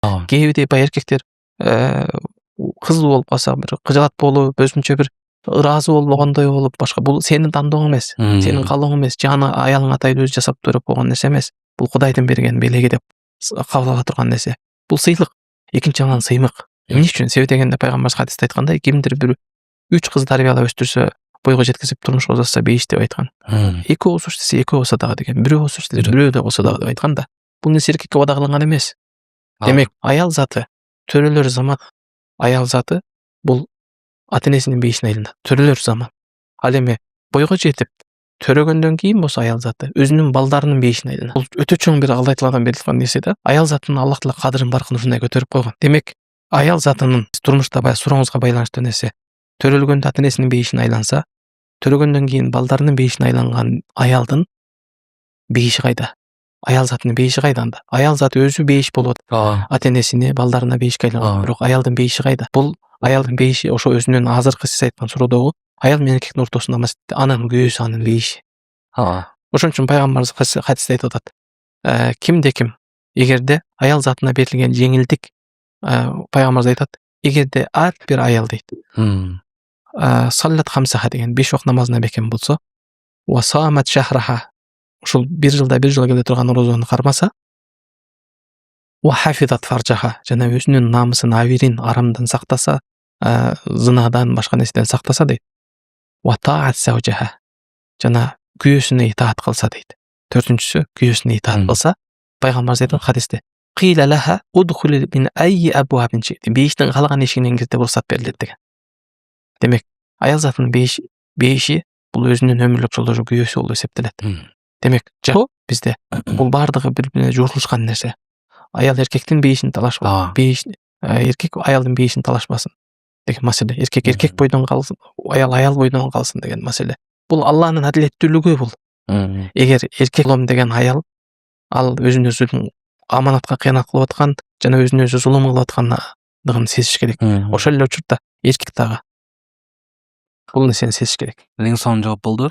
Кээде бай эркектер кызыл болуп калса, бир кыжалат болуп, өзүнчө бир ыраазы болбогондой болуп, башка бул сенин тандооң эмес, сенин каалооң эмес, жана аялың атайын өзү жасап берип койгон нерсе эмес. Бул Кудайдын берген белеги деп кабыл ала турган нерсе. Бул сыйлык, экинчи жагынан сыймык. Эмне үчүн? Себеби дегенде пайгамбарыбыз хадисте айткандай, кимдир бир 3 кыз тарбиялап өстүрсө, бойго жеткизип турмушка узатса 5 деп айткан. 2 болсо десе 2 болсо дагы деген, 1 болсо десе 1 да болсо дагы деп айткан да. Бул нерсе эркекке вада кылынган эмес. Демек, аял заты, төрөлөр заман, аял заты бул ата-энесинин бейишине айланат. Төрөлөр заман. Ал эми бойго жетип төрөгөндөн кийин болсо аял заты өзүнүн балдарынын бейишине айланат. Бул өтө чоң бир Алла тааладан берилген нерсе да. Аял затынын Аллах таала кадырын баркын ушундай көтөрүп койгон. Демек, аял затынын турмушта баягы сурооңузга байланыштуу нерсе. Төрөлгөндө ата-энесинин бейишине айланса, төрөгөндөн кийин балдарынын бейишине айланган аялдын бейиши кайда? Аял затынын бейиши кайда анда? Аял заты өзү бейиш болуп атат. Ата-энесине, балдарына бейишке айланган. Бирок аялдын бейиши кайда? Бул аялдын бейиши ошо өзүнүн азыркы сиз айткан суроодогу аял менен эркектин ортосунда маселе, анын күйөөсү анын бейиши. Ошон үчүн пайгамбарыбыз хадисте айтып атат. Кимде ким эгерде аял затына берилген жеңилдик, пайгамбарыбыз айтат, эгерде ар бир аял дейт. Саллат хамсаха деген 5 вакыт намазына бекем болсо, ва самат шахраха, ушул 1 жылда 1 жыл келе турган орозону кармаса, ва хафизат фаржаха, жана өзүнүн намысын, авирин, арамдан сактаса, зынадан, башка нерседен сактаса дейт. Ва таат саужаха, жана күйөөсүнө итаат кылса дейт. 4-үнчүсү күйөөсүнө итаат кылса, пайгамбарыбыз айтат хадисте, кыйла лаха удхули мин айи абуабин ши, бейиштин каалаган эшигинен кир деп уруксат берилет деген. Демек, аял затынын бейиши бул өзүнүн өмүрлүк жолдошу күйөөсү болуп эсептелет. Демек, бизде бул бардыгы бири-бирине жуурулушкан нерсе. Аял эркектин бейишин талашпасын, эркек аялдын бейишин талашпасын деген маселе. Эркек бойдон калсын, аял бойдон калсын деген маселе. Бул Алланын адилеттүүлүгү бул. Эгер эркек болом деген аял, ал өзүн аманатка кыянат кылып аткан жана өзүнө өзү зулум кылып аткандыгын сезиш керек. Ошол эле учурда эркек дагы бул нерсени сезиш керек. Эң сонун жооп болду.